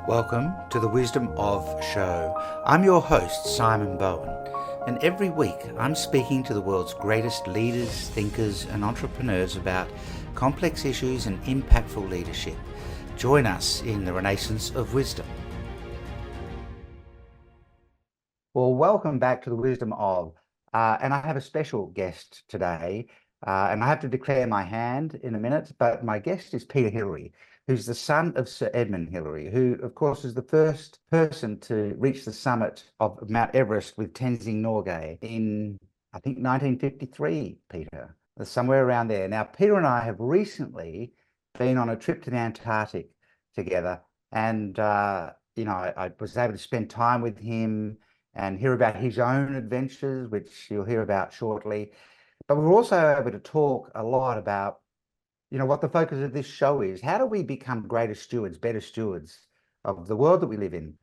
Welcome to the Wisdom of Show. I'm your host, Simon Bowen, and every week I'm speaking to the world's greatest leaders, thinkers, and entrepreneurs about complex issues and impactful leadership. Join us in the Renaissance of Wisdom. Well, welcome back to the Wisdom of, and I have a special guest today, and I have to declare my hand in a minute, but my guest is Peter Hillary, who's the son of Sir Edmund Hillary, who, of course, is the first person to reach the summit of Mount Everest with Tenzing Norgay in, I think, 1953, Peter, somewhere around there. Now, Peter and I have recently been on a trip to the Antarctic together, and, I was able to spend time with him and hear about his own adventures, which you'll hear about shortly. But we're also able to talk a lot about what the focus of this show is. How do we become greater stewards, better stewards of the world that we live in?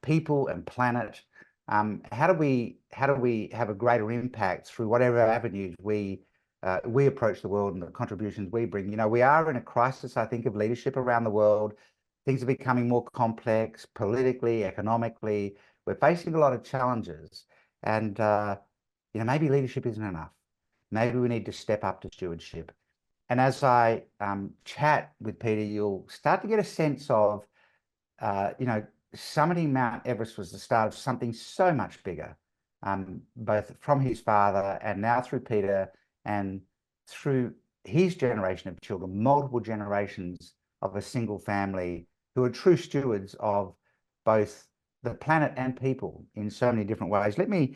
People and planet. How do we have a greater impact through whatever avenues we approach the world and the contributions we bring? We are in a crisis, I think, of leadership around the world. Things are becoming more complex politically, economically. We're facing a lot of challenges, and maybe leadership isn't enough. Maybe we need to step up to stewardship. And as I chat with Peter, you'll start to get a sense of, summiting Mount Everest was the start of something so much bigger, both from his father and now through Peter and through his generation of children, multiple generations of a single family who are true stewards of both the planet and people in so many different ways. Let me,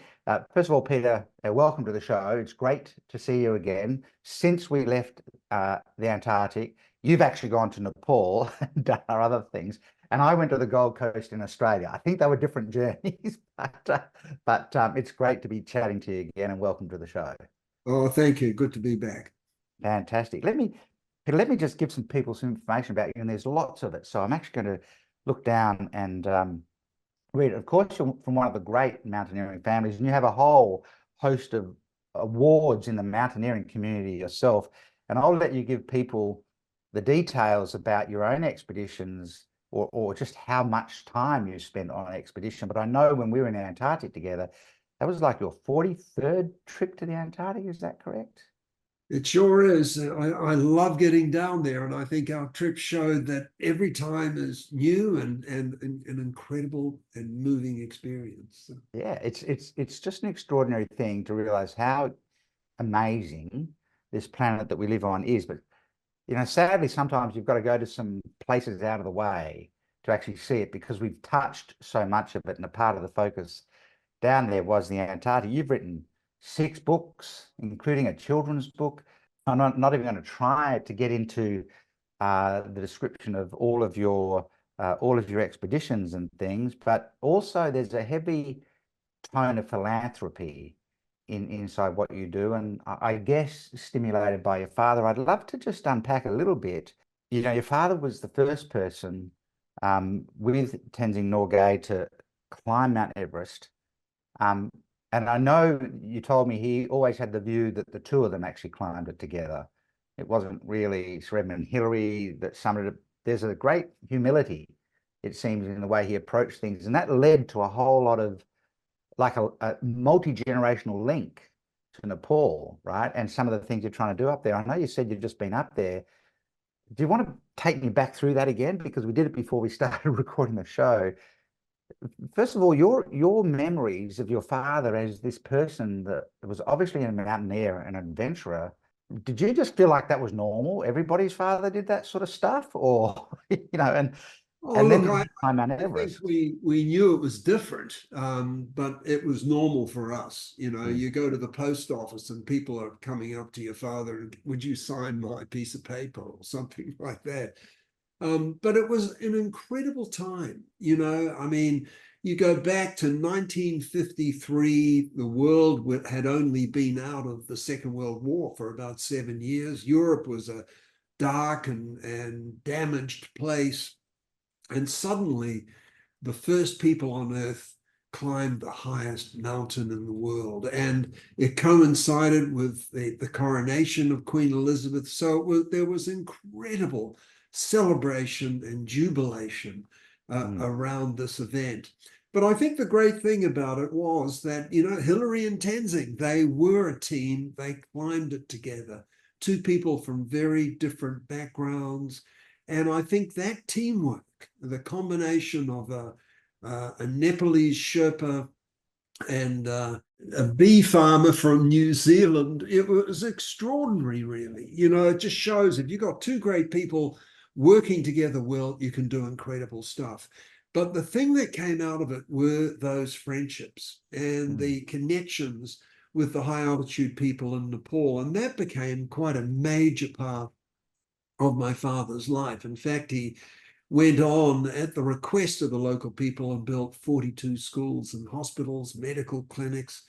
first of all, Peter, welcome to the show. It's great to see you again. Since we left the Antarctic, you've actually gone to Nepal and done our other things. And I went to the Gold Coast in Australia. I think they were different journeys, but it's great to be chatting to you again, and welcome to the show. Oh, thank you. Good to be back. Fantastic. Let me just give some people some information about you, and there's lots of it. So I'm actually going to look down and read it. Of course, you're from one of the great mountaineering families, and you have a whole host of awards in the mountaineering community yourself. And I'll let you give people the details about your own expeditions, or just how much time you spent on an expedition. But I know when we were in the Antarctic together, that was like your 43rd trip to the Antarctic. Is that correct? It sure is. I love getting down there, and I think our trip showed that every time is new and an incredible and moving experience. Yeah, it's just an extraordinary thing to realize how amazing this planet that we live on is. But sadly, sometimes you've got to go to some places out of the way to actually see it, because we've touched so much of it, and a part of the focus down there was the Antarctic. You've written 6 books, including a children's book. I'm not even going to try to get into the description of all of your expeditions and things, but also there's a heavy tone of philanthropy inside what you do, and I guess stimulated by your father. I'd love to just unpack a little bit. Your father was the first person with Tenzing Norgay to climb Mount Everest. And I know you told me he always had the view that the two of them actually climbed it together. It wasn't really Sir Edmund Hillary that summited it. There's a great humility, it seems, in the way he approached things. And that led to a whole lot of, like a multi-generational link to Nepal, right? And some of the things you're trying to do up there. I know you said you've just been up there. Do you want to take me back through that again? Because we did it before we started recording the show. First of all, your memories of your father as this person that was obviously a mountaineer, an adventurer. Did you just feel like that was normal? Everybody's father did that sort of stuff, or and Look, then climb Mount I think Everest. we knew it was different, but it was normal for us. You go to the post office and people are coming up to your father and, would you sign my piece of paper or something like that? But it was an incredible time. I mean, you go back to 1953, the world had only been out of the Second World War for about 7 years. Europe was a dark and damaged place. And suddenly, the first people on Earth climbed the highest mountain in the world. And it coincided with the coronation of Queen Elizabeth. So there was incredible celebration and jubilation Mm. around this event. But I think the great thing about it was that, you know, Hillary and Tenzing, they were a team. They climbed it together. Two people from very different backgrounds. And I think that teamwork, the combination of a Nepalese Sherpa and a bee farmer from New Zealand, it was extraordinary, really. You know, it just shows if you've got two great people working together well, you can do incredible stuff. But the thing that came out of it were those friendships and the connections with the high altitude people in Nepal. And that became quite a major part of my father's life. In fact, he went on at the request of the local people and built 42 schools and hospitals, medical clinics,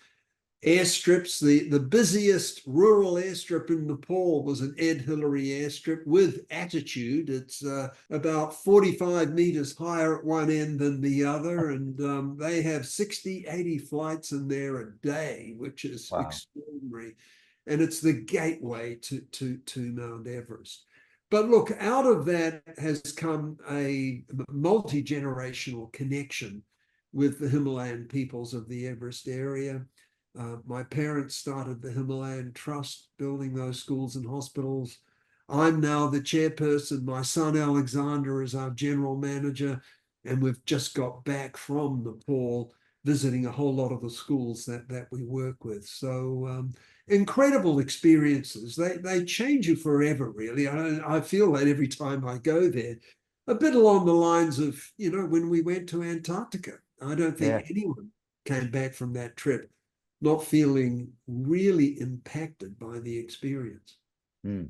airstrips. The busiest rural airstrip in Nepal was an Ed Hillary airstrip with attitude. It's about 45 meters higher at one end than the other, and they have 60, 80 flights in there a day, which is Wow. extraordinary. And it's the gateway to Mount Everest. But look, out of that has come a multi-generational connection with the Himalayan peoples of the Everest area. My parents started the Himalayan Trust, building those schools and hospitals. I'm now the chairperson. My son Alexander is our general manager, and we've just got back from Nepal, visiting a whole lot of the schools that we work with. So incredible experiences. They change you forever, really. I feel that every time I go there. A bit along the lines of, you know, when we went to Antarctica. I don't think Yeah. anyone came back from that trip not feeling really impacted by the experience. Mm.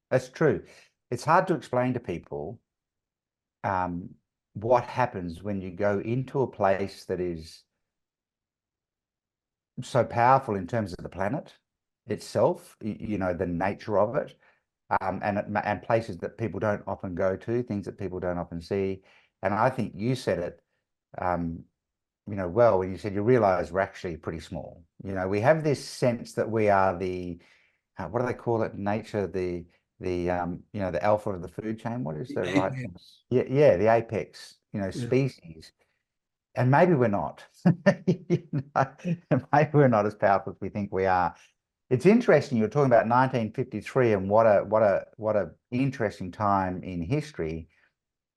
That's true. It's hard to explain to people what happens when you go into a place that is so powerful in terms of the planet itself, you know, the nature of it, and places that people don't often go to, things that people don't often see. And I think you said it, you know, well, when you said you realize we're actually pretty small. You know, we have this sense that we are the, what do they call it in nature? The you know, the alpha of the food chain. What is The the right? apex. Yeah, yeah, the apex, you know, Yeah. species. And maybe we're not. You know, maybe we're not as powerful as we think we are. It's interesting. You're talking about 1953 and what a interesting time in history.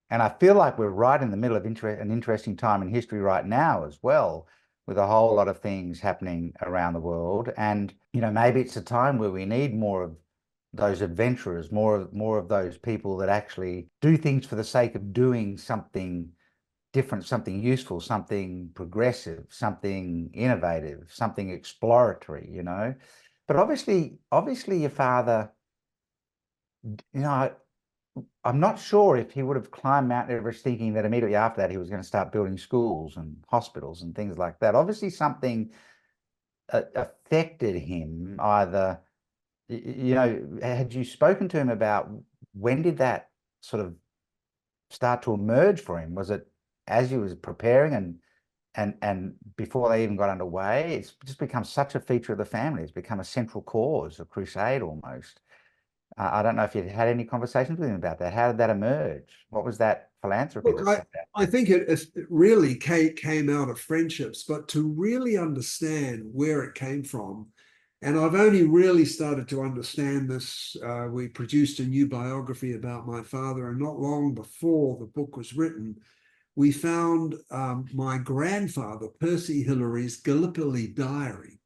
And I feel like we're right in the middle of an interesting time in history right now as well, with a whole lot of things happening around the world. And, you know, maybe it's a time where we need more of those adventurers, more of those people that actually do things for the sake of doing something different, something useful, something progressive, something innovative, something exploratory, you know. But obviously your father, you know, I'm not sure if he would have climbed Mount Everest thinking that immediately after that he was going to start building schools and hospitals and things like that. Obviously, something affected him. Either, you know, had you spoken to him about when did that sort of start to emerge for him? Was it as he was preparing and before they even got underway? It's just become such a feature of the family. It's become a central cause, a crusade almost. I don't know if you had any conversations with him about that. How did that emerge? What was that philanthropy Look, that stepped out? I think it really came out of friendships, but to really understand where it came from, and I've only really started to understand this. We produced a new biography about my father, and not long before the book was written, we found my grandfather, Percy Hillary's Gallipoli diary.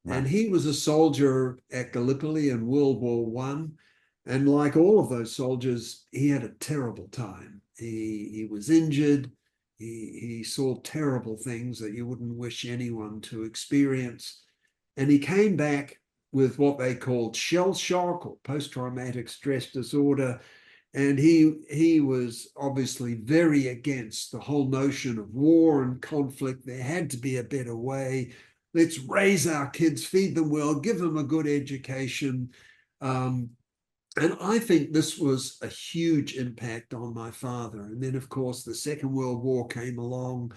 And Right. he was a soldier at Gallipoli in World War One. And like all of those soldiers, he had a terrible time. He was injured. He saw terrible things that you wouldn't wish anyone to experience. And he came back with what they called shell shock or post-traumatic stress disorder. And he was obviously very against the whole notion of war and conflict. There had to be a better way. Let's raise our kids, feed them well, give them a good education. And I think this was a huge impact on my father. And then, of course, the Second World War came along.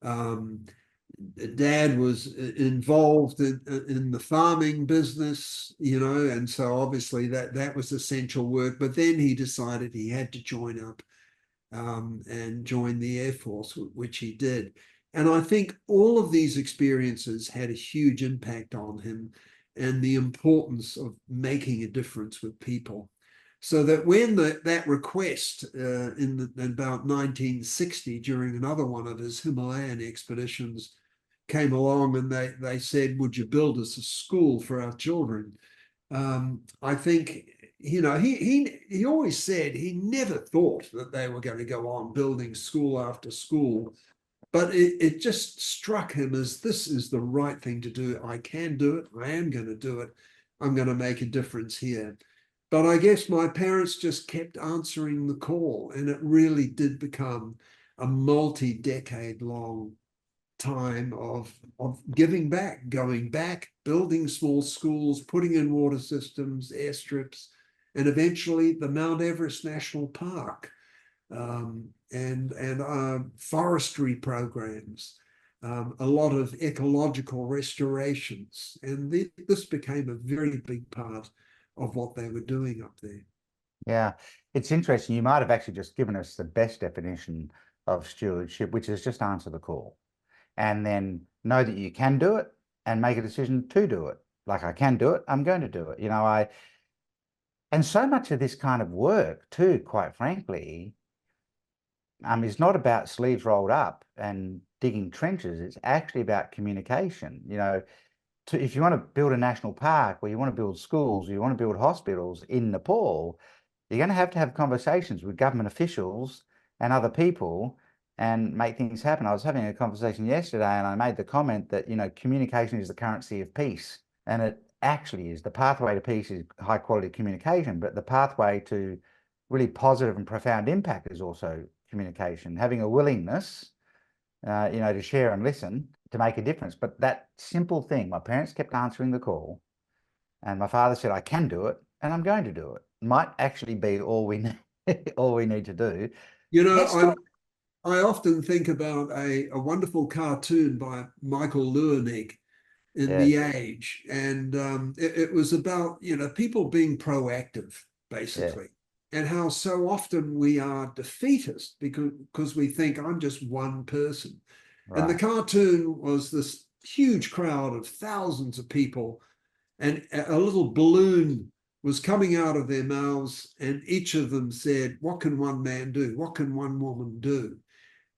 Um, Dad was involved in the farming business, you know, and so obviously that was essential work. But then he decided he had to join up and join the Air Force, which he did. And I think all of these experiences had a huge impact on him and the importance of making a difference with people. So that when that request in about 1960, during another one of his Himalayan expeditions, came along and they said, would you build us a school for our children? I think, you know, he always said he never thought that they were going to go on building school after school, but it just struck him as this is the right thing to do. I can do it. I am going to do it. I'm going to make a difference here. But I guess my parents just kept answering the call, and it really did become a multi-decade long time of giving back, going back, building small schools, putting in water systems, airstrips, and eventually the Mount Everest National Park, and forestry programs, a lot of ecological restorations. And this became a very big part of what they were doing up there. Yeah, it's interesting. You might have actually just given us the best definition of stewardship, which is just answer the call and then know that you can do it and make a decision to do it. Like, I can do it, I'm going to do it. You know, and so much of this kind of work too, quite frankly, is not about sleeves rolled up and digging trenches. It's actually about communication. You know, if you want to build a national park, or you want to build schools, or you want to build hospitals in Nepal, you're going to have conversations with government officials and other people and make things happen. I was having a conversation yesterday and I made the comment that, you know, communication is the currency of peace. And it actually is. The pathway to peace is high quality communication, but the pathway to really positive and profound impact is also communication, having a willingness, you know, to share and listen, to make a difference. But that simple thing, my parents kept answering the call and my father said, I can do it and I'm going to do it. Might actually be all we need, all we need to do. You know, Let's start. I often think about a wonderful cartoon by Michael Lewinnig in Yes, The Age, and it was about, you know, people being proactive, yeah, basically, and how so often we are defeatist because we think I'm just one person. And the right. cartoon was this huge crowd of thousands of people, and a little balloon was coming out of their mouths, and each of them said, what can one man do? What can one woman do?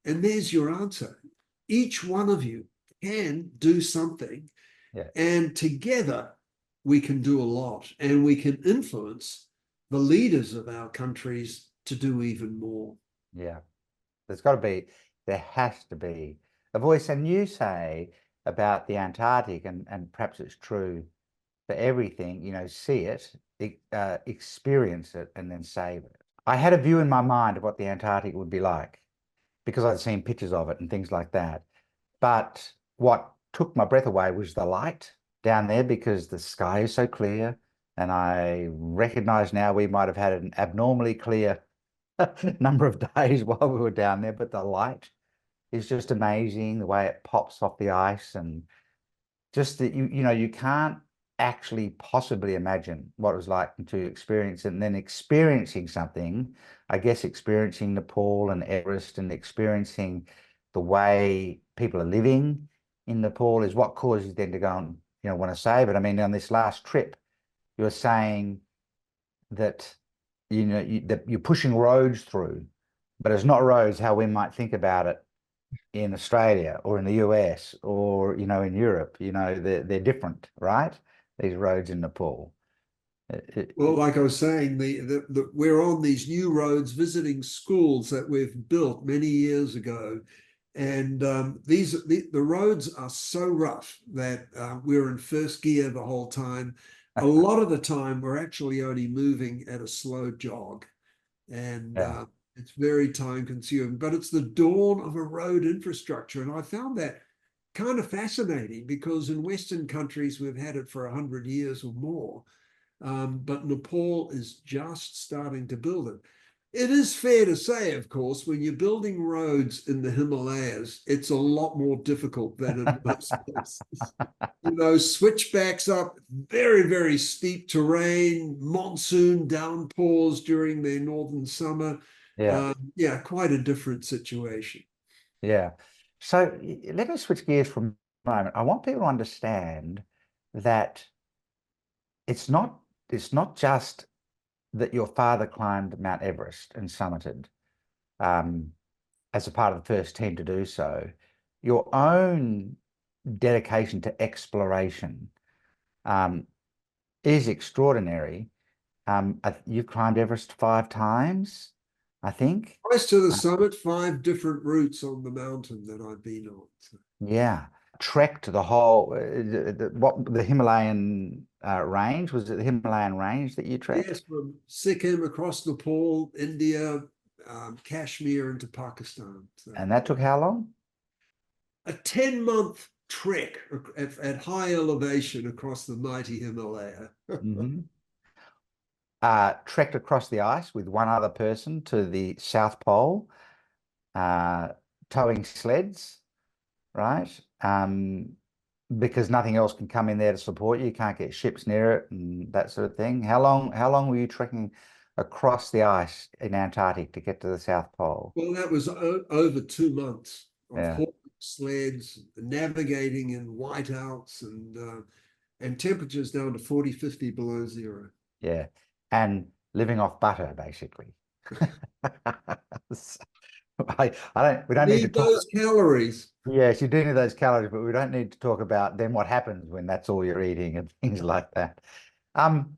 And there's your answer. Each one of you can do something, Yeah, and together we can do a lot, and we can influence the leaders of our countries to do even more. yeah. There's got to be, there has to be a voice. And you say about the Antarctic, and perhaps it's true for everything, you know, see it, experience it, and then save it. I had a view in my mind of what the Antarctic would be like because I'd seen pictures of it and things like that. But what took my breath away was the light down there because the sky is so clear. And I recognize now we might have had an abnormally clear number of days while we were down there, but the light is just amazing, the way it pops off the ice, and just that you know, you can't actually possibly imagine what it was like to experience it. And then experiencing something, I guess experiencing Nepal and Everest and experiencing the way people are living in Nepal is what causes you then to go and, you know, want to save it. I mean, on this last trip, you were saying that, you know, that you're pushing roads through, but it's not roads how we might think about it in Australia or in the US or, you know, in Europe. You know, they're different, right? These roads in Nepal. Well, like I was saying, we're on these new roads visiting schools that we've built many years ago. And the roads are so rough that we're in first gear the whole time. A lot of the time, we're actually only moving at a slow jog. And Yeah, it's very time consuming, but it's the dawn of a road infrastructure. And I found that kind of fascinating because in Western countries, we've had it for 100 years or more. But Nepal is just starting to build it. It is fair to say, of course, when you're building roads in the Himalayas, it's a lot more difficult than in most places. You know, switchbacks up, very, very steep terrain, monsoon downpours during the northern summer. Yeah, Yeah, quite a different situation. yeah. So let me switch gears for a moment. I want people to understand that it's not just that your father climbed Mount Everest and summited um, as a part of the first team to do so. Your own dedication to exploration um, is extraordinary. You climbed Everest 5 times, I think. Twice to the summit, 5 different routes on the mountain that I've been on. So. Yeah, trekked the whole the Himalayan range. Was it the Himalayan range that you Yes, trekked? from Sikkim across Nepal, India, Kashmir into Pakistan. So And that took how long? a 10-month trek at high elevation across the mighty Himalaya. Mm-hmm. Trekked across the ice with one other person to the South Pole, uh, towing sleds, right? Because nothing else can come in there to support you. You can't get ships near it and that sort of thing. How long were you trekking across the ice in Antarctic to get to the South Pole? Well, that was over 2 months of Yeah, hauling sleds, navigating in whiteouts and temperatures down to 40, 50 below zero. yeah. And living off butter, basically. We You don't need to need talk. those calories. Yes, you do need those calories, but we don't need to talk about then what happens when that's all you're eating and things like that. Um,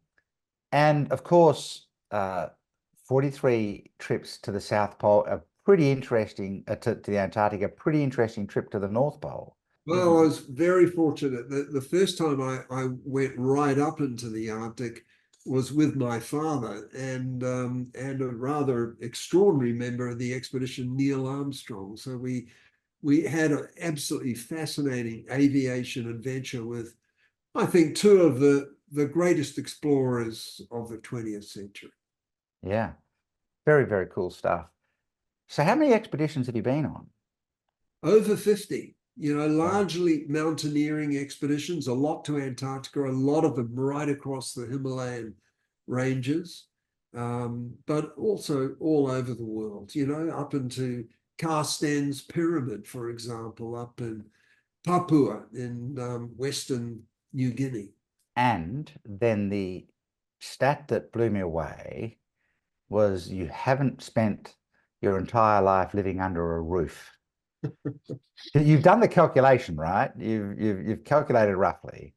and of course, 43 trips to the South Pole, a pretty interesting to the Antarctic, a pretty interesting trip to the North Pole. Well, I was very fortunate. The first time I went right up into the Arctic was with my father and a rather extraordinary member of the expedition, Neil Armstrong. So we had an absolutely fascinating aviation adventure with, I think, two of the greatest explorers of the 20th century. Yeah, very, very cool stuff. So how many expeditions have you been on? Over 50, you know, Wow. largely mountaineering expeditions, a lot to Antarctica, a lot of them right across the Himalayan ranges, but also all over the world, you know, up into Carsten's Pyramid, for example, up in Papua in Western New Guinea. And then the stat that blew me away was you haven't spent your entire life living under a roof. You've done the calculation, right? You've calculated roughly.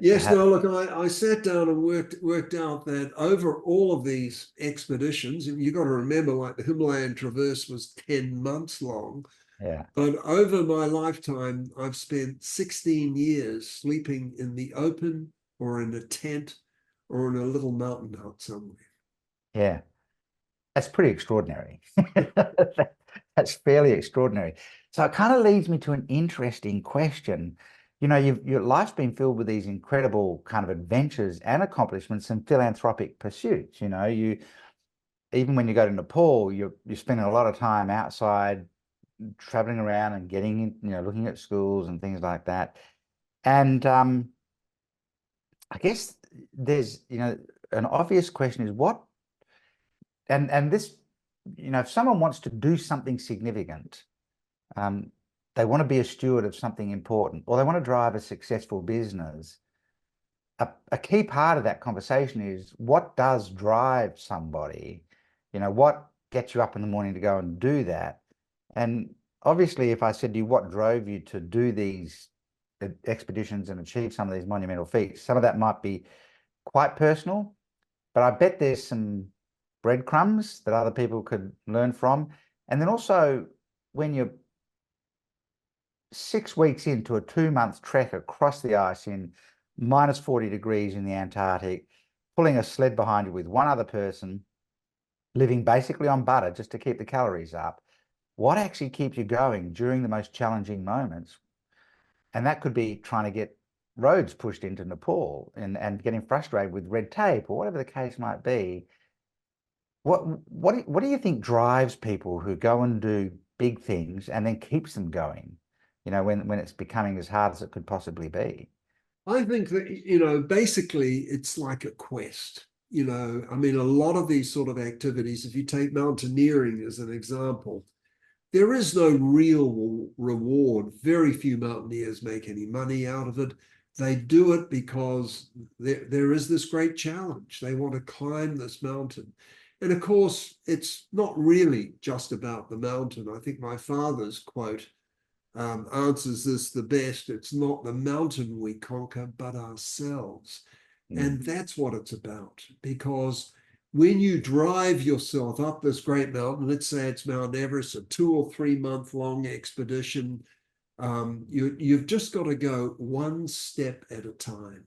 Yes, no, look, I sat down and worked out that over all of these expeditions, and you got to remember, like the Himalayan Traverse was 10 months long, Yeah, but over my lifetime, I've spent 16 years sleeping in the open or in a tent or in a little mountain hut somewhere. yeah. That's pretty extraordinary. That's fairly extraordinary. So it kind of leads me to an interesting question. You know, your life's been filled with these incredible kind of adventures and accomplishments and philanthropic pursuits. You know, you even when you go to Nepal, you're spending a lot of time outside, traveling around and getting in, looking at schools and things like that. And I guess there's, an obvious question is what, and this, if someone wants to do something significant, um, they want to be a steward of something important, or they want to drive a successful business. A key part of that conversation is what does drive somebody? What gets you up in the morning to go and do that? And obviously, if I said to you, what drove you to do these expeditions and achieve some of these monumental feats, some of that might be quite personal, but I bet there's some breadcrumbs that other people could learn from. And then also, when you're 6 weeks into a 2-month trek across the ice in minus 40 degrees in the Antarctic, pulling a sled behind you with one other person, living basically on butter just to keep the calories up, what actually keeps you going during the most challenging moments? And that could be trying to get roads pushed into Nepal and getting frustrated with red tape or whatever the case might be. what do you think drives people who go and do big things and then keeps them going, when it's becoming as hard as it could possibly be? I think that, basically it's like a quest. I mean, a lot of these sort of activities, if you take mountaineering as an example, there is no real reward. Very few mountaineers make any money out of it. They do it because there is this great challenge. They want to climb this mountain. And of course, it's not really just about the mountain. I think my father's quote answers this the best. It's not the mountain we conquer, but ourselves. And that's what it's about. Because when you drive yourself up this great mountain, let's say it's Mount Everest, a 2 or 3 month long expedition, you've just got to go one step at a time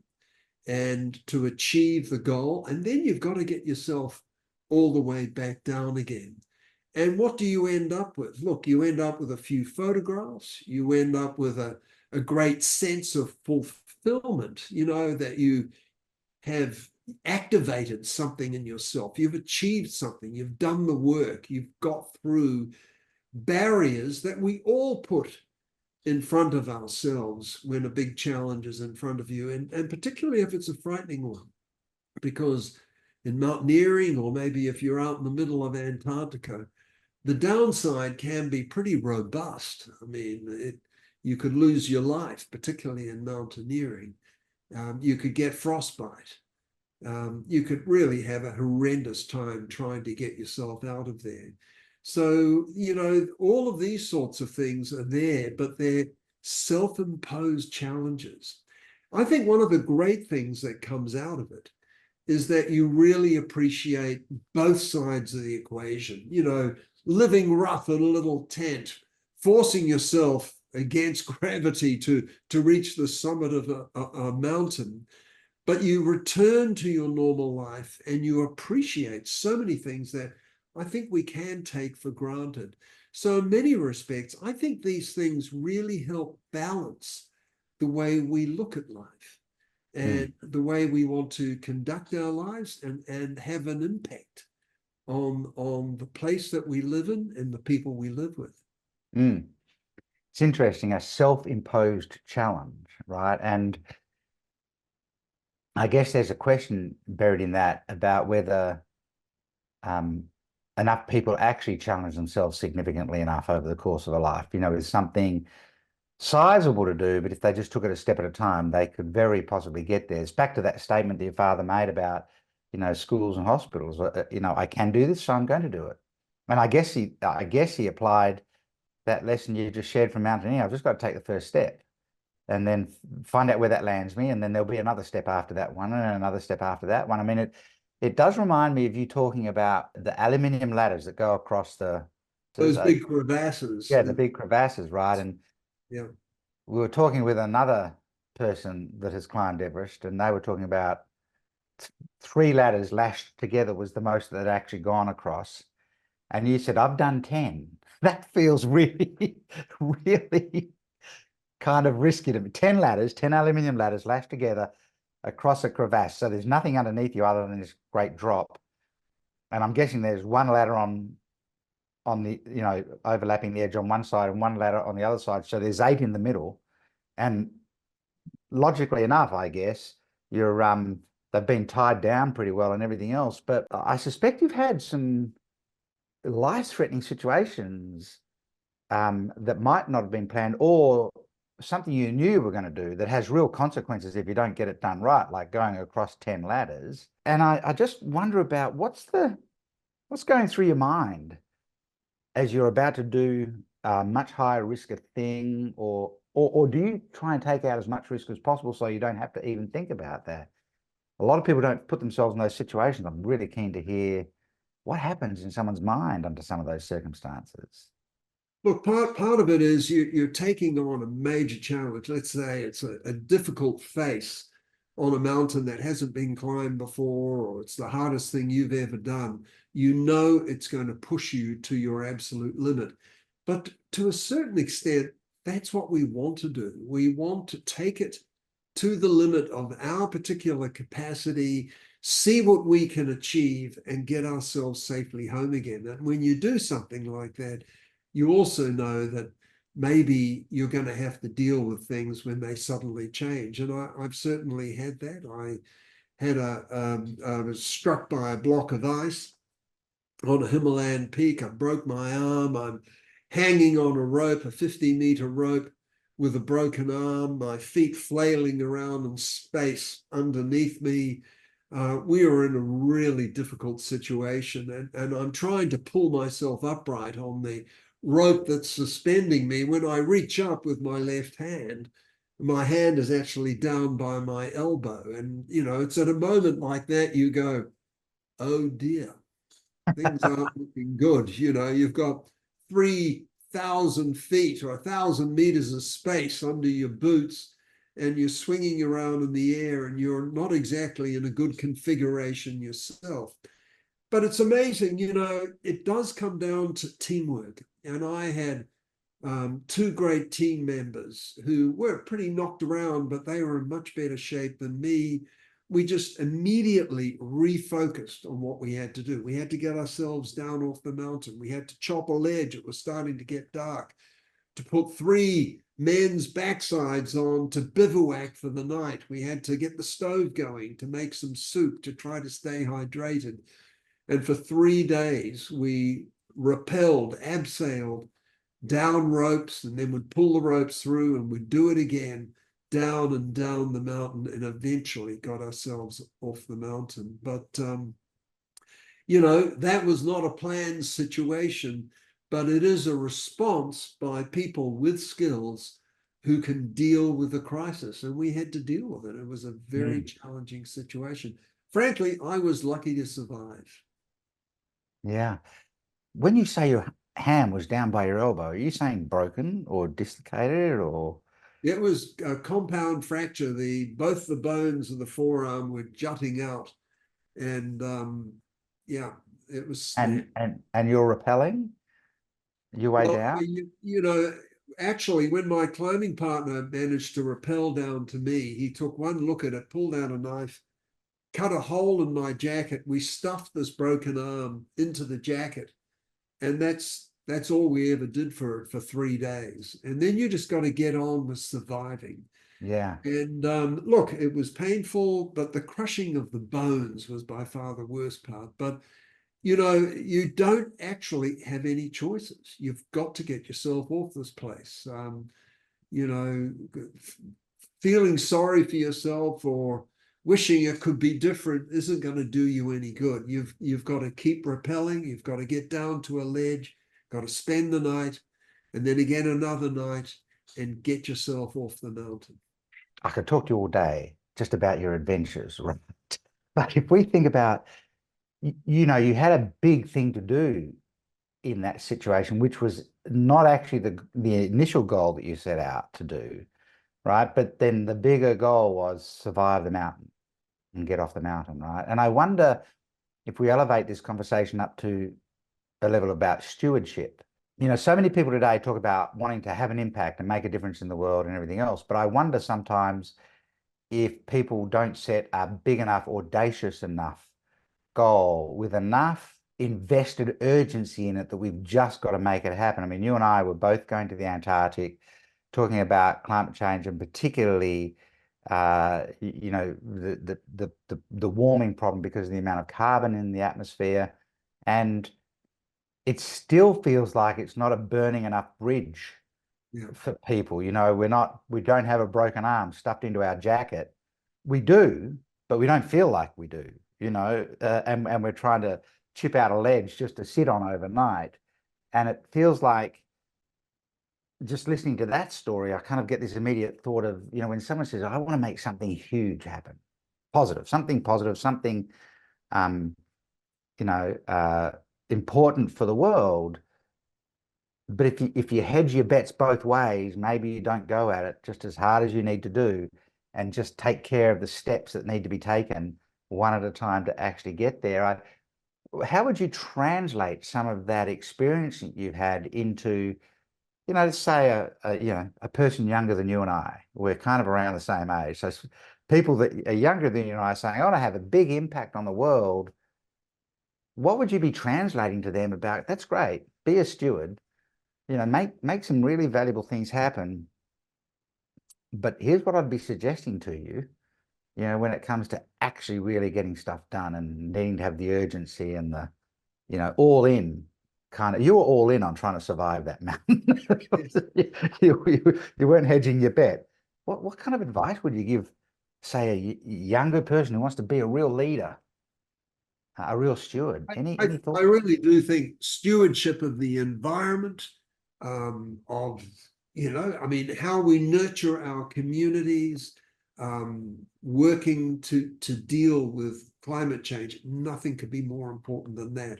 and to achieve the goal. And then you've got to get yourself all the way back down again. And what do you end up with? Look, you end up with a few photographs. You end up with a great sense of fulfillment, that you have activated something in yourself. You've achieved something. You've done the work. You've got through barriers that we all put in front of ourselves when a big challenge is in front of you, and particularly if it's a frightening one. Because in mountaineering, or maybe if you're out in the middle of Antarctica, the downside can be pretty robust. I mean, you could lose your life, particularly in mountaineering. You could get frostbite. You could really have a horrendous time trying to get yourself out of there. So, all of these sorts of things are there, but they're self-imposed challenges. I think one of the great things that comes out of it is that you really appreciate both sides of the equation. Living rough in a little tent, forcing yourself against gravity to reach the summit of a mountain, but you return to your normal life and you appreciate so many things that I think we can take for granted. So in many respects, I think these things really help balance the way we look at life and the way we want to conduct our lives and have an impact on the place that we live in and the people we live with. It's interesting, a self-imposed challenge, right? And I guess there's a question buried in that about whether enough people actually challenge themselves significantly enough over the course of a life. It's something sizable to do, but if they just took it a step at a time, they could very possibly get there. It's back to that statement that your father made about, schools and hospitals. I can do this, so I'm going to do it. And I guess he applied that lesson you just shared from mountaineering. I've just got to take the first step and then find out where that lands me. And then there'll be another step after that one and another step after that one. I mean, it does remind me of you talking about the aluminium ladders that go across those big crevasses. Yeah, the big crevasses, right? And yeah, we were talking with another person that has climbed Everest, and they were talking about 3 ladders lashed together was the most that had actually gone across. And you said, I've done 10. That feels really, really kind of risky to me. 10 ladders, 10 aluminium ladders lashed together across a crevasse. So there's nothing underneath you other than this great drop. And I'm guessing there's one ladder on the, overlapping the edge on one side and one ladder on the other side. So there's 8 in the middle. And logically enough, I guess, they've been tied down pretty well and everything else. But I suspect you've had some life-threatening situations that might not have been planned, or something you knew you were going to do that has real consequences if you don't get it done right, like going across 10 ladders. And I just wonder about what's going through your mind as you're about to do a much higher risk a thing, or do you try and take out as much risk as possible so you don't have to even think about that? A lot of people don't put themselves in those situations. I'm really keen to hear what happens in someone's mind under some of those circumstances. Look, part of it is you're taking on a major challenge. Let's say it's a difficult face on a mountain that hasn't been climbed before, or it's the hardest thing you've ever done. It's going to push you to your absolute limit. But to a certain extent, that's what we want to do. We want to take it to the limit of our particular capacity see what we can achieve, and get ourselves safely home again. And when you do something like that, you also know that maybe you're going to have to deal with things when they suddenly change. And I've certainly had that. I was struck by a block of ice on a Himalayan peak. I broke my arm. I'm hanging on a rope, a 50-meter rope, with a broken arm, my feet flailing around in space underneath me. We were in a really difficult situation, and I'm trying to pull myself upright on the rope that's suspending me. When I reach up with my left hand, my hand is actually down by my elbow. And, it's at a moment like that you go, oh dear, things aren't looking good. You've got 3,000 feet or 1,000 meters of space under your boots, and you're swinging around in the air, and you're not exactly in a good configuration yourself. But it's amazing, it does come down to teamwork. And I had two great team members who were pretty knocked around, but they were in much better shape than me. We just immediately refocused on what we had to do. We had to get ourselves down off the mountain. We had to chop a ledge. It was starting to get dark. To put 3 men's backsides on to bivouac for the night. We had to get the stove going, to make some soup, to try to stay hydrated. And for 3 days, we rappelled, abseiled, down ropes, and then would pull the ropes through, and would do it again, down and down the mountain, and eventually got ourselves off the mountain. But, that was not a planned situation, but it is a response by people with skills who can deal with the crisis. And we had to deal with it. It was a very challenging situation. Frankly, I was lucky to survive. Yeah. When you say your hand was down by your elbow, are you saying broken or dislocated or? It was a compound fracture. Both the bones of the forearm were jutting out, and yeah, it was. And you're rappelling your way Well, down? actually, when my climbing partner managed to rappel down to me, he took one look at it, pulled out a knife, cut a hole in my jacket. We stuffed this broken arm into the jacket, and that's all we ever did for 3 days. And then you just got to get on with surviving. Yeah. And look, it was painful, but the crushing of the bones was by far the worst part. But you don't actually have any choices. You've got to get yourself off this place. Feeling sorry for yourself or wishing it could be different isn't going to do you any good. You've got to keep rappelling. You've got to get down to a ledge, got to spend the night, and then again another night, and get yourself off the mountain. I could talk to you all day just about your adventures, right? But if we think about, you had a big thing to do in that situation, which was not actually the initial goal that you set out to do, right? But then the bigger goal was survive the mountain and get off the mountain, right? And I wonder if we elevate this conversation up to a level about stewardship. So many people today talk about wanting to have an impact and make a difference in the world and everything else. But I wonder sometimes if people don't set a big enough, audacious enough goal with enough invested urgency in it that we've just got to make it happen. I mean, you and I were both going to the Antarctic, talking about climate change, and particularly, the warming problem because of the amount of carbon in the atmosphere. And it still feels like it's not a burning enough bridge for people. We don't have a broken arm stuffed into our jacket. We do, but we don't feel like we do, and we're trying to chip out a ledge just to sit on overnight. And it feels like, just listening to that story, I kind of get this immediate thought of, when someone says, I want to make something huge happen, something positive, something, important for the world. But if you hedge your bets both ways, maybe you don't go at it just as hard as you need to do, and just take care of the steps that need to be taken one at a time to actually get there. How would you translate some of that experience that you've had into, let's say a person younger than you and I? We're kind of around the same age. So people that are younger than you and I are saying, I want to have a big impact on the world. What would you be translating to them about? That's great. Be a steward, make some really valuable things happen. But here's what I'd be suggesting to you, when it comes to actually really getting stuff done and needing to have the urgency and the, all in you were all in on trying to survive that mountain. You weren't hedging your bet. What kind of advice would you give, say, a younger person who wants to be a real leader, a real steward? Any thoughts? I really do think stewardship of the environment, of, I mean, how we nurture our communities, working to deal with climate change. Nothing could be more important than that.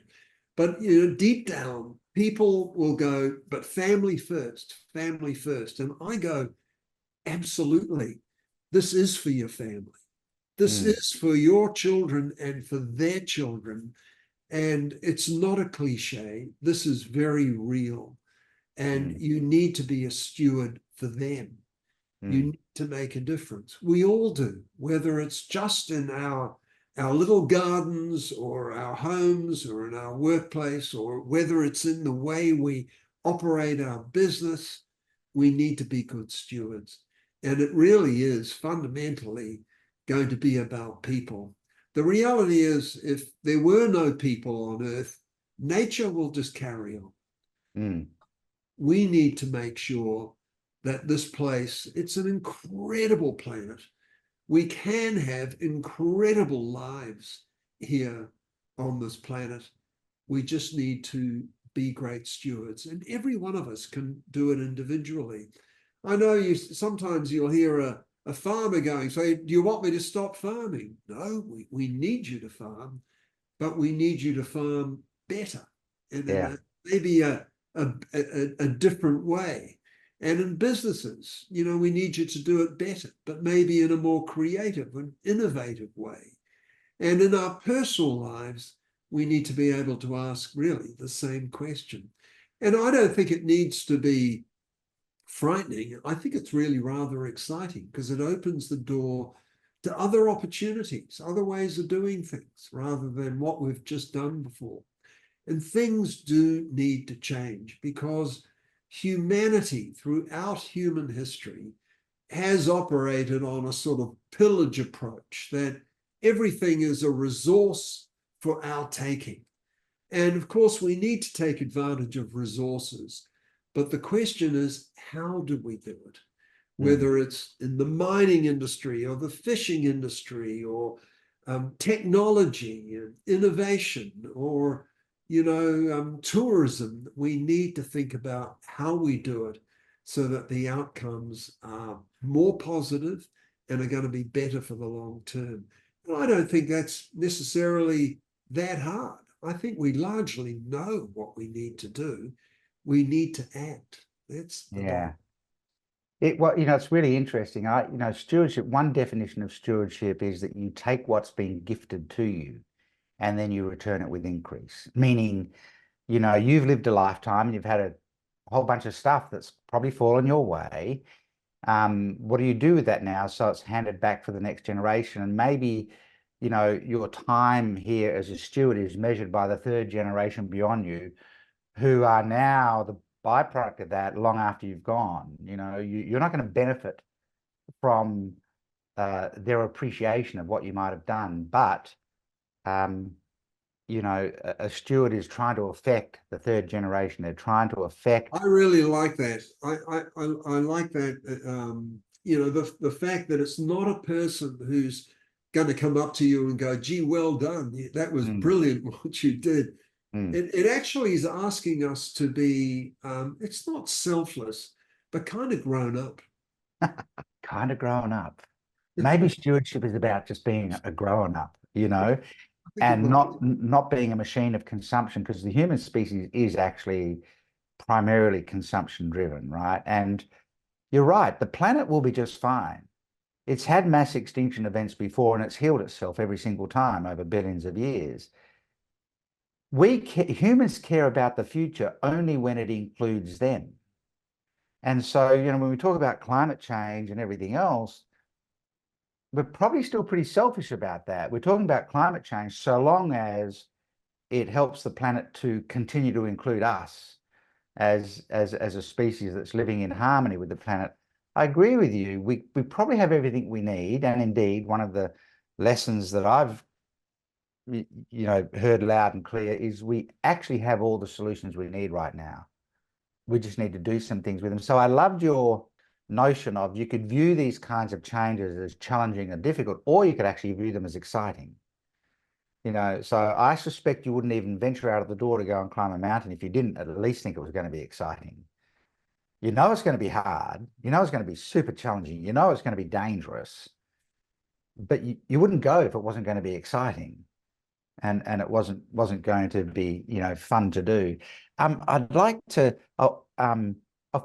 But, deep down, people will go, but family first, family first. And I go, absolutely. This is for your family. This is for your children and for their children. And it's not a cliche. This is very real. And you need to be a steward for them. You need to make a difference. We all do, whether it's just in our little gardens or our homes or in our workplace, or whether it's in the way we operate our business. We need to be good stewards. And it really is fundamentally going to be about people. The reality is, if there were no people on Earth, nature will just carry on. We need to make sure that this place, it's an incredible planet. We can have incredible lives here on this planet. We just need to be great stewards, and every one of us can do it individually. I know sometimes you'll hear a farmer going, say, do you want me to stop farming? No, we need you to farm, but we need you to farm better, and maybe a different way. And in businesses, we need you to do it better, but maybe in a more creative and innovative way. And in our personal lives, we need to be able to ask really the same question. And I don't think it needs to be frightening. I think it's really rather exciting, because it opens the door to other opportunities, other ways of doing things, rather than what we've just done before. And things do need to change, because humanity throughout human history has operated on a sort of pillage approach, that everything is a resource for our taking. And of course, we need to take advantage of resources. But the question is, how do we do it? Whether it's in the mining industry or the fishing industry, or technology and innovation, or tourism, we need to think about how we do it so that the outcomes are more positive and are going to be better for the long term. And I don't think that's necessarily that hard. I think we largely know what we need to do. We need to act. That's the bottom. It's really interesting. Stewardship, one definition of stewardship is that you take what's been gifted to you and then you return it with increase. Meaning, you've lived a lifetime and you've had a whole bunch of stuff that's probably fallen your way. What do you do with that now? So it's handed back for the next generation. And maybe, your time here as a steward is measured by the third generation beyond you, who are now the byproduct of that long after you've gone. You're not going to benefit from their appreciation of what you might have done, but a steward is trying to affect the third generation. They're trying to affect. I really like that. I like that. The fact that it's not a person who's going to come up to you and go, gee, well done. That was brilliant what you did. It actually is asking us to be, it's not selfless, but kind of grown up. Kind of grown up. Maybe stewardship is about just being a grown up, and not being a machine of consumption, because the human species is actually primarily consumption driven, right? And you're right, the planet will be just fine. It's had mass extinction events before, and it's healed itself every single time over billions of years. Humans care about the future only when it includes them. And so, when we talk about climate change and everything else, we're probably still pretty selfish about that. We're talking about climate change so long as it helps the planet to continue to include us as a species that's living in harmony with the planet. I agree with you. We probably have everything we need, and indeed, one of the lessons that I've heard loud and clear is we actually have all the solutions we need right now. We just need to do some things with them. So I loved your notion of you could view these kinds of changes as challenging and difficult, or you could actually view them as exciting. So I suspect you wouldn't even venture out of the door to go and climb a mountain if you didn't at least think it was going to be exciting. You know it's going to be hard. You know it's going to be super challenging. You know it's going to be dangerous. But you wouldn't go if it wasn't going to be exciting. And it wasn't going to be fun to do. I'd like to I'll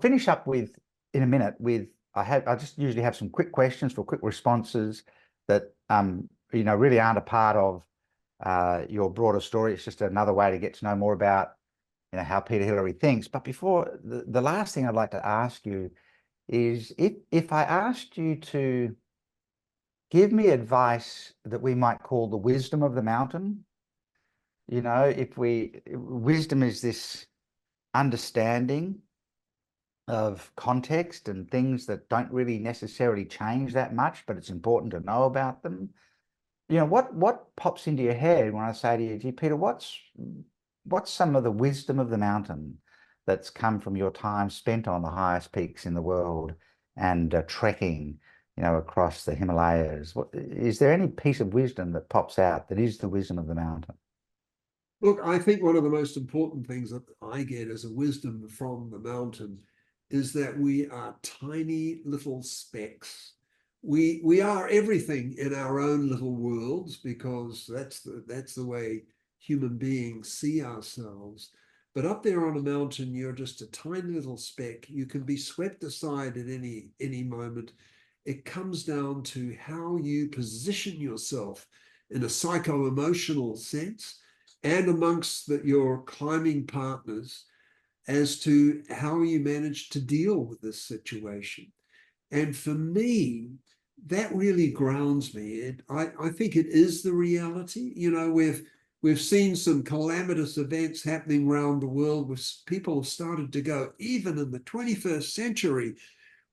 finish up with in a minute with I just usually have some quick questions for quick responses that really aren't a part of your broader story. It's just another way to get to know more about how Peter Hillary thinks. But before the last thing I'd like to ask you is if I asked you to give me advice that we might call the wisdom of the mountain. Wisdom is this understanding of context and things that don't really necessarily change that much, but it's important to know about them. What pops into your head when I say to you, gee, Peter, what's some of the wisdom of the mountain that's come from your time spent on the highest peaks in the world and trekking across the Himalayas? Is there any piece of wisdom that pops out that is the wisdom of the mountain? Look, I think one of the most important things that I get as a wisdom from the mountain is that we are tiny little specks. We are everything in our own little worlds because that's the way human beings see ourselves. But up there on a mountain, you're just a tiny little speck. You can be swept aside at any moment. It comes down to how you position yourself in a psycho-emotional sense and amongst your climbing partners as to how you manage to deal with this situation. And for me, that really grounds me. I think it is the reality. We've seen some calamitous events happening around the world where people have started to go, even in the 21st century,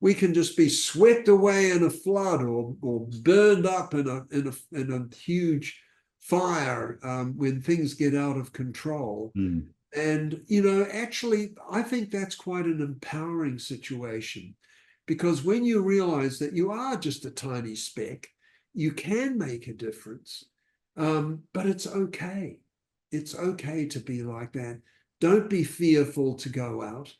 we can just be swept away in a flood or burned up in a huge fire when things get out of control. Mm. And, actually, I think that's quite an empowering situation because when you realize that you are just a tiny speck, you can make a difference, but it's okay. It's okay to be like that. Don't be fearful to go out.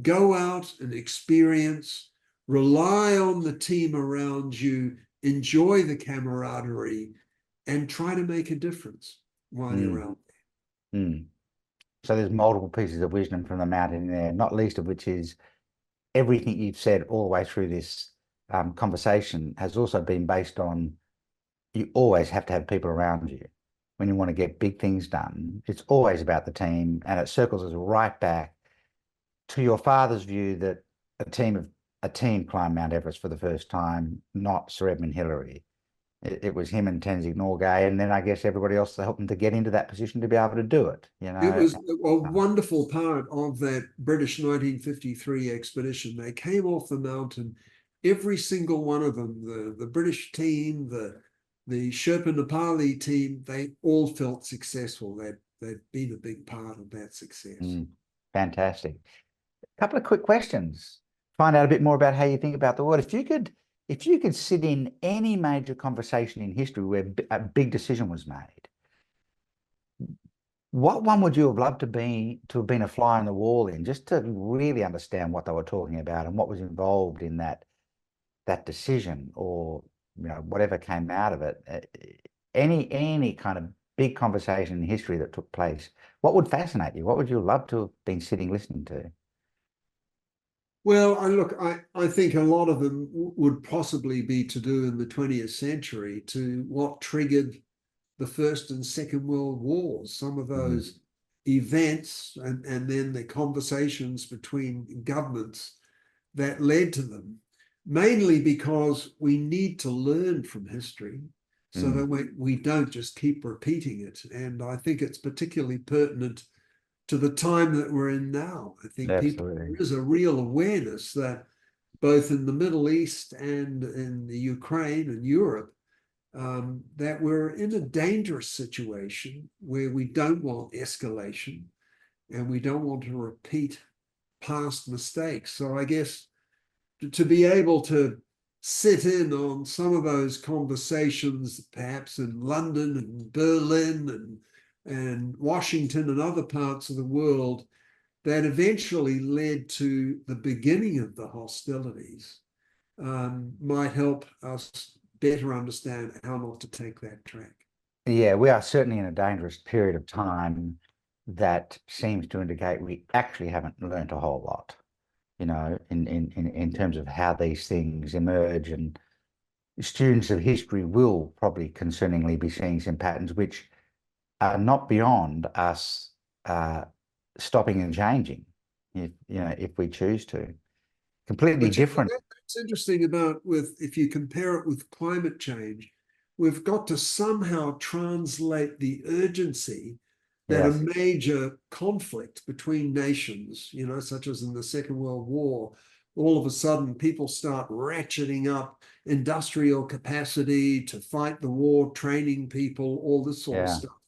Go out and experience. Rely on the team around you. Enjoy the camaraderie and try to make a difference while you're out there. Mm. So there's multiple pieces of wisdom from the mountain in there, not least of which is everything you've said all the way through this conversation has also been based on you always have to have people around you when you want to get big things done. It's always about the team, and it circles us right back to your father's view that a team climbed Mount Everest for the first time, not Sir Edmund Hillary. It was him and Tenzing Norgay, and then I guess everybody else to help him to get into that position to be able to do it. It was a wonderful part of that British 1953 expedition. They came off the mountain, every single one of them, the British team, the Sherpa Nepali team, they all felt successful. They'd been a big part of that success. Fantastic. A couple of quick questions. Find out a bit more about how you think about the world. If you could sit in any major conversation in history where a big decision was made, what one would you have loved to have been a fly on the wall in, just to really understand what they were talking about and what was involved in that decision, or whatever came out of it? Any kind of big conversation in history that took place, what would fascinate you? What would you love to have been sitting listening to? Well, I think a lot of them would possibly be to do in the 20th century to what triggered the First and Second World Wars, some of those events and then the conversations between governments that led to them. mainly because we need to learn from history so that we don't just keep repeating it. And I think it's particularly pertinent to the time that we're in now. I think Absolutely. there is a real awareness that both in the Middle East and in the Ukraine and Europe, that we're in a dangerous situation where we don't want escalation and we don't want to repeat past mistakes. So I guess to be able to sit in on some of those conversations, perhaps in London and Berlin and Washington and other parts of the world, that eventually led to the beginning of the hostilities, might help us better understand how not to take that track. Yeah, we are certainly in a dangerous period of time that seems to indicate we actually haven't learnt a whole lot, in terms of how these things emerge. And students of history will probably concerningly be seeing some patterns which are not beyond us stopping and changing, if we choose to. Completely But you know, different. that's interesting about if you compare it with climate change, we've got to somehow translate the urgency that a Yes. major conflict between nations, such as in the Second World War, all of a sudden people start ratcheting up industrial capacity to fight the war, training people, all this sort of Yeah. stuff.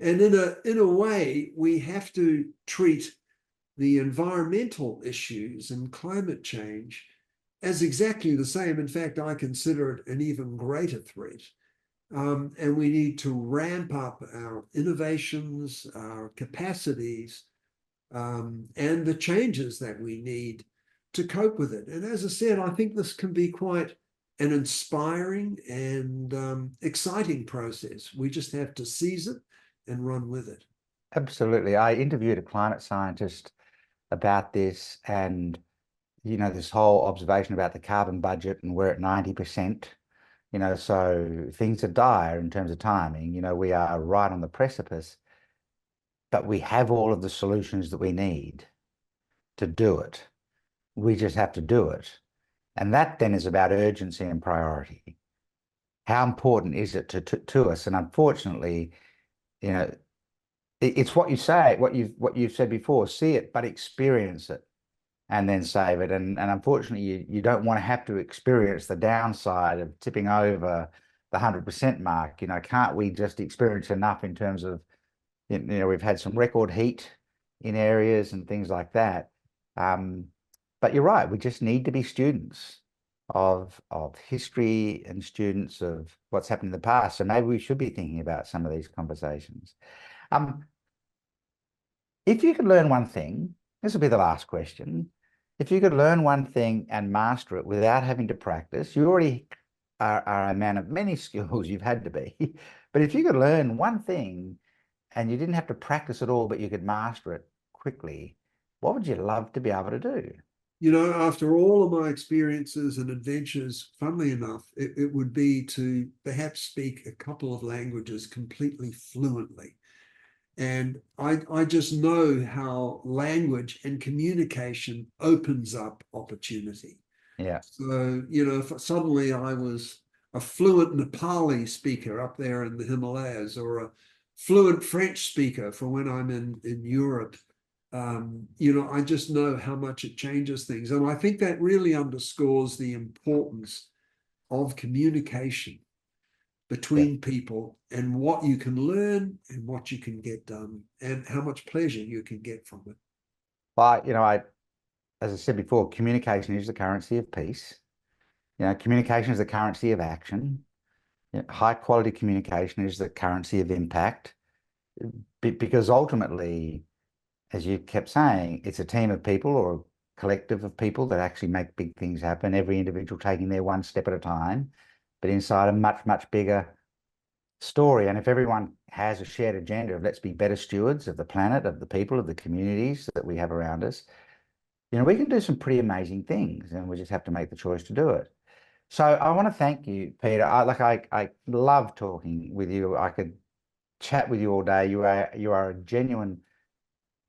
And in a way, we have to treat the environmental issues and climate change as exactly the same. In fact, I consider it an even greater threat. And we need to ramp up our innovations, our capacities, and the changes that we need to cope with it. And as I said, I think this can be quite an inspiring and exciting process. We just have to seize it and run with it. Absolutely. I interviewed a climate scientist about this, and this whole observation about the carbon budget, and we're at 90%, so things are dire in terms of timing. We are right on the precipice, but we have all of the solutions that we need to do it. We just have to do it. And that then is about urgency and priority. How important is it to us? And unfortunately, you know, it's what you say, what you've said before, see it, but experience it and then save it. And unfortunately, you don't want to have to experience the downside of tipping over the 100% mark. Can't we just experience enough in terms of, we've had some record heat in areas and things like that. But you're right, we just need to be students of history and students of what's happened in the past. So maybe we should be thinking about some of these conversations. Um, if you could learn one thing, this will be the last question. If you could learn one thing and master it without having to practice, you already are a man of many skills, you've had to be. But if you could learn one thing and you didn't have to practice at all, but you could master it quickly, what would you love to be able to do? After all of my experiences and adventures, funnily enough, it would be to perhaps speak a couple of languages completely fluently. And I just know how language and communication opens up opportunity. Yeah. So, if suddenly I was a fluent Nepali speaker up there in the Himalayas, or a fluent French speaker for when I'm in Europe, I just know how much it changes things. And I think that really underscores the importance of communication Yeah. between people, and what you can learn and what you can get done and how much pleasure you can get from it. But, as I said before, communication is the currency of peace. Communication is the currency of action. High quality communication is the currency of impact. Because ultimately, as you kept saying, it's a team of people or a collective of people that actually make big things happen, every individual taking their one step at a time, but inside a much, much bigger story. And if everyone has a shared agenda of let's be better stewards of the planet, of the people, of the communities that we have around us, we can do some pretty amazing things, and we just have to make the choice to do it. So I want to thank you, Peter. I love talking with you. I could chat with you all day. You are a genuine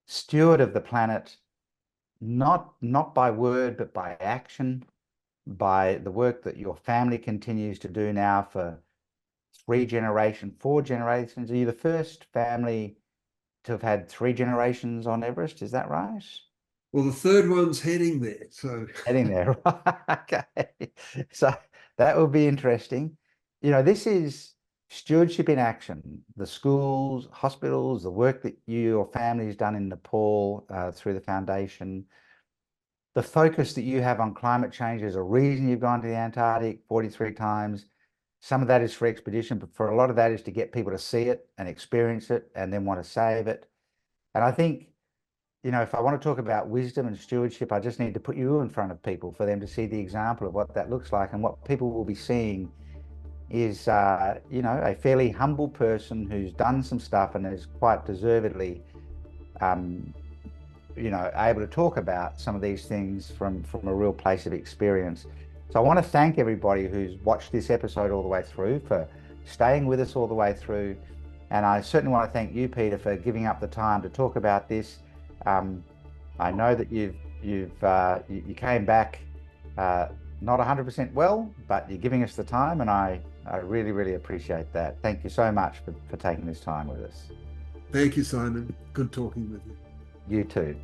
steward of the planet, not by word, but by action. by the work that your family continues to do now for 3 generations, 4 generations. Are you the first family to have had 3 generations on Everest? Is that right? Well, the third one's heading there. So Heading there, right? Okay. So that will be interesting. This is stewardship in action. The schools, hospitals, the work that your family has done in Nepal through the foundation, the focus that you have on climate change. There's a reason you've gone to the Antarctic 43 times. Some of that is for expedition, but for a lot of that is to get people to see it and experience it and then want to save it. And I think, if I want to talk about wisdom and stewardship, I just need to put you in front of people for them to see the example of what that looks like. And what people will be seeing is, a fairly humble person who's done some stuff and is quite deservedly, able to talk about some of these things from a real place of experience. So I want to thank everybody who's watched this episode all the way through, for staying with us all the way through. And I certainly want to thank you, Peter, for giving up the time to talk about this. I know that you came back not 100% well, but you're giving us the time, and I really, really appreciate that. Thank you so much for taking this time with us. thank you, Simon. Good talking with you. You too.